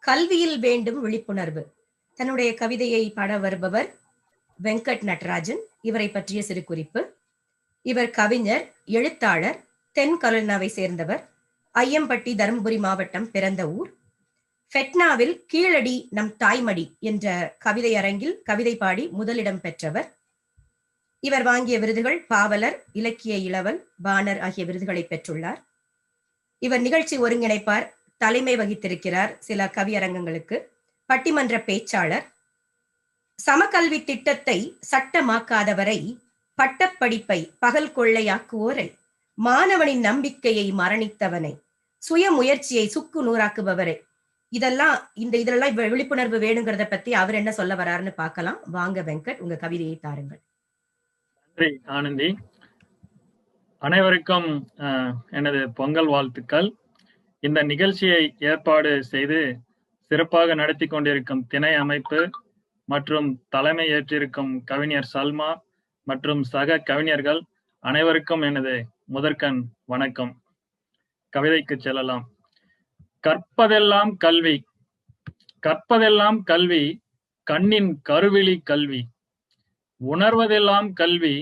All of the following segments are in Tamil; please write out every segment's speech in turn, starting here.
கல்வியில் வேண்டும் விழிப்புணர்வு. தன்னுடைய கவிதையை பாட வருபவர் வெங்கட் நடராஜன். இவரை பற்றிய சிறு குறிப்பு. இவர் கவிஞர், எழுத்தாளர், தென் கரோலினாவை சேர்ந்தவர். ஐயம்பட்டி, தருமபுரி மாவட்டம் பிறந்த ஊர். ஃபெட்னாவில் கீழடி நம் தாய்மடி என்ற கவிதை அரங்கில் கவிதை பாடி முதலிடம் பெற்றவர். இவர் வாங்கிய விருதுகள் பாவலர், இலக்கிய இளவல், பானர் ஆகிய விருதுகளை பெற்றுள்ளார். இவர் நிகழ்ச்சி ஒருங்கிணைப்பார், தலைமை வகித்திருக்கிறார் சில கவியரங்கங்களுக்கு. பட்டிமன்ற பேச்சாளர். சமகல்வி திட்டத்தை சட்டமாக்காதவரை, பட்டப்படிப்பை பகல் கொள்ளையாக்குவோரை, மாணவனின் நம்பிக்கையை மரணித்தவனை, சுய முயற்சியை சுக்கு நூறாக்குபவரை, இதெல்லாம் விழிப்புணர்வு வேணுங்கிறத பத்தி அவர் என்ன சொல்ல வராருன்னு பார்க்கலாம். வாங்க வெங்கட், உங்க கவிதையை தாருங்கள். நன்றி ஆனந்தி. அனைவருக்கும் எனது பொங்கல் வாழ்த்துக்கள். இந்த நிகழ்ச்சியை ஏற்பாடு செய்து சிறப்பாக நடத்தி கொண்டிருக்கும் திணை அமைப்பு மற்றும் தலைமை ஏற்றிருக்கும் கவிஞர் சல்மா மற்றும் சக கவிஞர்கள் அனைவருக்கும் எனது முதற்கண் வணக்கம். கவிதைக்கு செல்லலாம். கற்பதெல்லாம் கல்வி, கற்பதெல்லாம் கல்வி, கண்ணின் கருவிழி கல்வி. உணர்வதெல்லாம் கல்வி,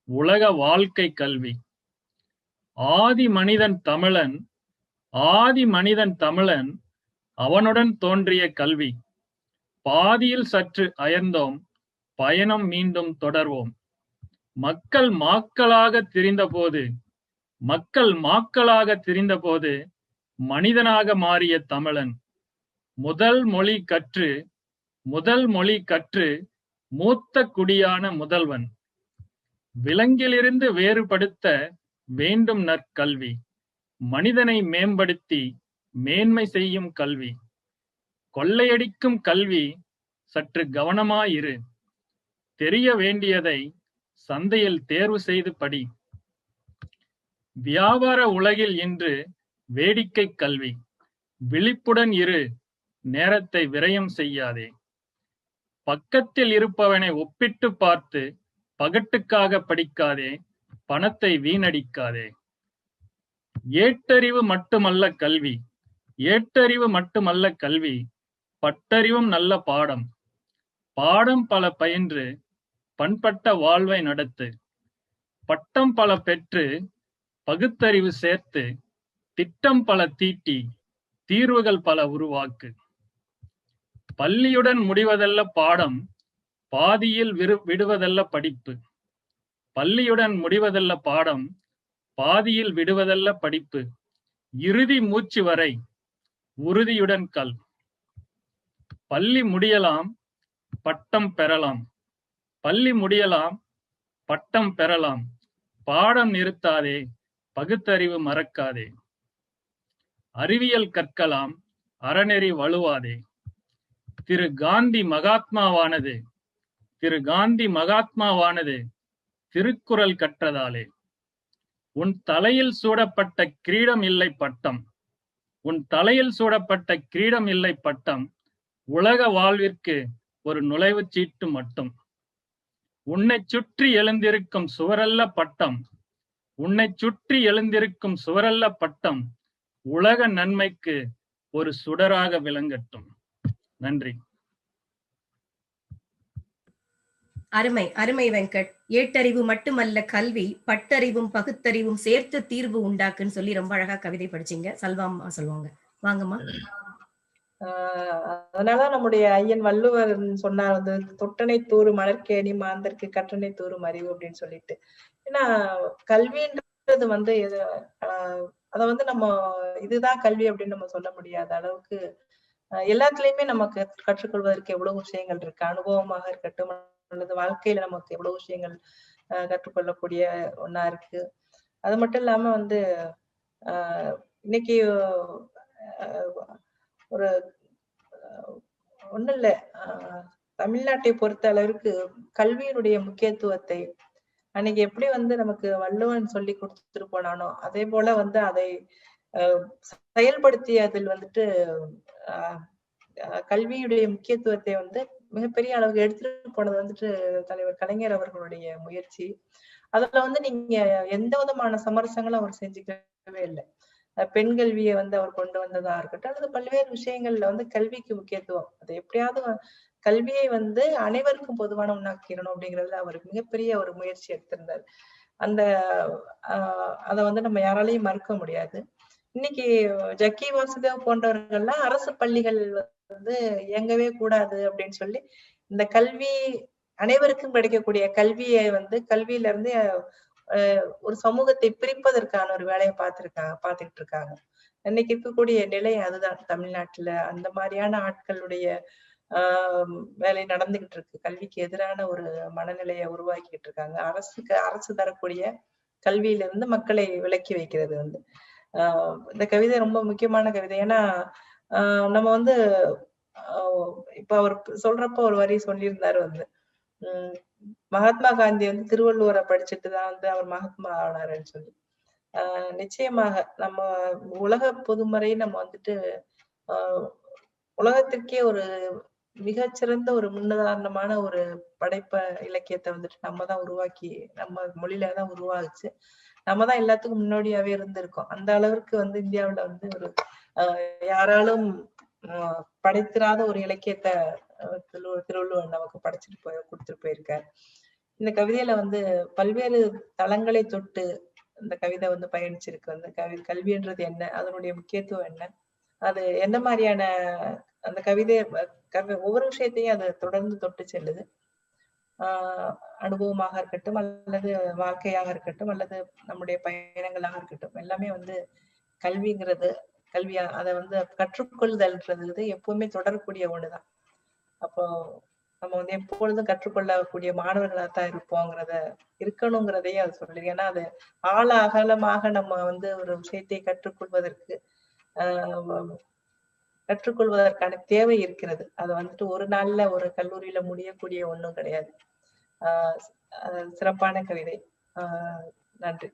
உலக வாழ்க்கை கல்வி. ஆதி மனிதன் தமிழன், ஆதி மனிதன் தமிழன், அவனுடன் தோன்றிய கல்வி. பாதியில் சற்று அயர்ந்தோம், பயணம் மீண்டும் தொடர்வோம். மக்கள் மாக்களாக திரிந்தபோது, மக்கள் மாக்களாக திரிந்தபோது மனிதனாக மாறிய தமிழன். முதல் மொழி கற்று, முதல் மொழி கற்று மூத்த குடியான முதல்வன். விலங்கிலிருந்து வேறுபடுத்த வேண்டும் நற்கல்வி, மனிதனை மேம்படுத்தி மேன்மை செய்யும் கல்வி. கொள்ளையடிக்கும் கல்வி, சற்று கவனமாயிரு. தெரிய வேண்டியதை சந்தையில் தேர்வு செய்து படி. வியாபார உலகில் இன்று வேடிக்கை கல்வி. விழிப்புடன் இரு, நேரத்தை விரயம் செய்யாதே. பக்கத்தில் இருப்பவனை ஒப்பிட்டு பார்த்து பகட்டுக்காக படிக்காதே, பணத்தை வீணடிக்காதே. ஏட்டறிவு மட்டுமல்ல கல்வி, ஏட்டறிவு மட்டுமல்ல கல்வி, பட்டறிவும் நல்ல பாடம். பாடம் பல பயின்று பண்பட்ட வாழ்வை நடத்து. பட்டம் பல பெற்று பகுத்தறிவு சேர்த்து, திட்டம் பல தீட்டி தீர்வுகள் பல உருவாக்கு. பள்ளியுடன் முடிவதல்ல பாடம், பாதியில் விடுவதல்ல படிப்பு. பள்ளியுடன் முடிவதல்ல பாடம், பாதியில் விடுவதல்ல படிப்பு. இறுதி மூச்சு வரை உறுதியுடன் கல். பள்ளி முடியலாம், பட்டம் பெறலாம். பள்ளி முடியலாம், பட்டம் பெறலாம். பாடம் நிறுத்தாதே, பகுத்தறிவு மறக்காதே. அறிவியல் கற்கலாம், அறநெறி வலுவாதே. திரு காந்தி மகாத்மாவானது, திரு காந்தி மகாத்மாவானது திருக்குறள் கற்றதாலே. உன் தலையில் சூடப்பட்ட கிரீடம் இல்லை பட்டம், உன் தலையில் சூடப்பட்ட கிரீடம் இல்லை பட்டம். உலக வாழ்விற்கு ஒரு நுழைவுச் சீட்டு மட்டும். உன்னை சுற்றி எழுந்திருக்கும் சுவரல்ல பட்டம், உன்னை சுற்றி எழுந்திருக்கும் சுவரல்ல பட்டம். உலக நன்மைக்கு ஒரு சுடராக விளங்கட்டும். நன்றி. அருமை அருமை வெங்கட். ஏட்டறிவு மட்டுமல்ல கல்வி, பட்டறிவும் பகுத்தறிவும் சேர்த்து தீர்வு உண்டாக்குன்னு சொல்லி ரொம்ப அழகா கவிதை படிச்சீங்க. சல்வாமா சொல்லுவாங்க, வாங்கம்மா. அதனாலதான் நம்முடைய ஐயன் வள்ளுவர் சொன்னார் வந்து, தொட்டனை தூறு மலர்கேணி மாந்தருக்கு கற்றனை தூறும் அறிவு அப்படின்னு சொல்லிட்டு. ஏன்னா கல்வின்றது வந்து அத வந்து நம்ம இதுதான் கல்வி அப்படின்னு நம்ம சொல்ல முடியாத அளவுக்கு எல்லாத்துலயுமே நமக்கு கற்றுக்கொள்வதற்கு எவ்வளவு விஷயங்கள் இருக்கு. அனுபவமாக இருக்கட்டும், அல்லது வாழ்க்கையில நமக்கு எவ்வளவு விஷயங்கள் கற்றுக்கொள்ளக்கூடிய ஒண்ணா இருக்கு. அது மட்டும் இல்லாம வந்து இன்னைக்கு ஒரு ஒண்ணும் இல்ல, தமிழ்நாட்டை பொறுத்த அளவிற்கு கல்வியினுடைய முக்கியத்துவத்தை அன்னைக்கு எப்படி வந்து நமக்கு வள்ளுவன் சொல்லி கொடுத்துட்டு போனானோ அதே போல வந்து அதை செயல்படுத்தி அதில் வந்துட்டு கல்வியுடைய முக்கியத்துவத்தை வந்து மிகப்பெரிய அளவுக்கு எடுத்துட்டு போனது வந்துட்டு தலைவர் கலைஞர் அவர்களுடைய முயற்சி. அதுல வந்து நீங்க எந்த விதமான சமரசங்களும் அவர் செஞ்சுக்கவே இல்லை. பெண் கல்வியை வந்து அவர் கொண்டு வந்ததா இருக்கட்டும், அல்லது பல்வேறு விஷயங்கள்ல வந்து கல்விக்கு முக்கியத்துவம், அது எப்படியாவது கல்வியை வந்து அனைவருக்கும் பொதுவான ஒண்ணாக்கிடணும் அப்படிங்கிறதுல அவர் மிகப்பெரிய ஒரு முயற்சி எடுத்திருந்தார். அந்த அத வந்து நம்ம யாராலையும் மறுக்க முடியாது. இன்னைக்கு ஜக்கி வாசுதேவ் போன்றவர்கள்லாம் அரசு பள்ளிகள் வந்து இயங்கவே கூடாது அப்படின்னு சொல்லி இந்த கல்வி அனைவருக்கும் கிடைக்கக்கூடிய கல்வியை வந்து கல்வியில இருந்து ஒரு சமூகத்தை பிரிப்பதற்கான ஒரு வேலையை பார்த்துக்கிட்டு இருக்காங்க. இன்னைக்கு இருக்கக்கூடிய நிலை அதுதான். தமிழ்நாட்டுல அந்த மாதிரியான ஆட்களுடைய வேலை நடந்துகிட்டு இருக்கு. கல்விக்கு எதிரான ஒரு மனநிலையை உருவாக்கிட்டு இருக்காங்க. அரசு தரக்கூடிய கல்வியில இருந்து மக்களை விலக்கி வைக்கிறது வந்து. இந்த கவிதை ரொம்ப முக்கியமான கவிதை. ஏன்னா நம்ம வந்து இப்ப அவர் சொல்றப்ப ஒரு வரி சொல்லியிருந்தாரு வந்து, மகாத்மா காந்தி வந்து திருவள்ளுவரை படிச்சுட்டுதான் வந்து அவர் மகாத்மா ஆனாருன்னு சொல்லி. நிச்சயமாக நம்ம உலக பொதுமறை நம்ம வந்துட்டு உலகத்திற்கே ஒரு மிகச்சிறந்த ஒரு முன்னுதாரணமான ஒரு படைப்ப இலக்கியத்தை வந்துட்டு நம்ம தான் உருவாக்கி, நம்ம மொழியிலதான் உருவாகுச்சு. நம்ம தான் எல்லாத்துக்கும் முன்னோடியாவே இருந்திருக்கோம். அந்த அளவிற்கு வந்து இந்தியாவுல வந்து ஒரு யாராலும் படைத்திராத ஒரு இலக்கியத்தை திருவள்ளுவர் நமக்கு கொடுத்துட்டு போயிருக்காரு. இந்த கவிதையில வந்து பல்வேறு தளங்களை தொட்டு இந்த கவிதை வந்து பயணிச்சிருக்கு. வந்து கல்வின்றது என்ன, அதனுடைய முக்கியத்துவம் என்ன, அது என்ன மாதிரியான அந்த கவிதை ஒவ்வொரு விஷயத்தையும் அது தொடர்ந்து தொட்டு செல்லுது. அனுபவமாக இருக்கட்டும், அல்லது வாழ்க்கையாக இருக்கட்டும், அல்லது நம்முடைய பயணங்களாக இருக்கட்டும், எல்லாமே வந்து கல்விங்கிறது கல்வியா அதை வந்து கற்றுக்கொள்தல்ன்றது எப்பவுமே தொடரக்கூடிய ஒண்ணுதான். அப்போ நம்ம வந்து எப்பொழுதும் கற்றுக்கொள்ளக்கூடிய மாணவர்களாத்தான் இருக்கணுங்கிறதையே அது சொல்லுது. ஏன்னா அது ஆழ அகலமாக நம்ம வந்து ஒரு விஷயத்தை கற்றுக்கொள்வதற்கான தேவை இருக்கிறது. அது வந்துட்டு ஒரு நாள்ல ஒரு கல்லூரியில முடியக்கூடிய ஒண்ணும் கிடையாது. சிறப்பான கவிதை. நன்றி.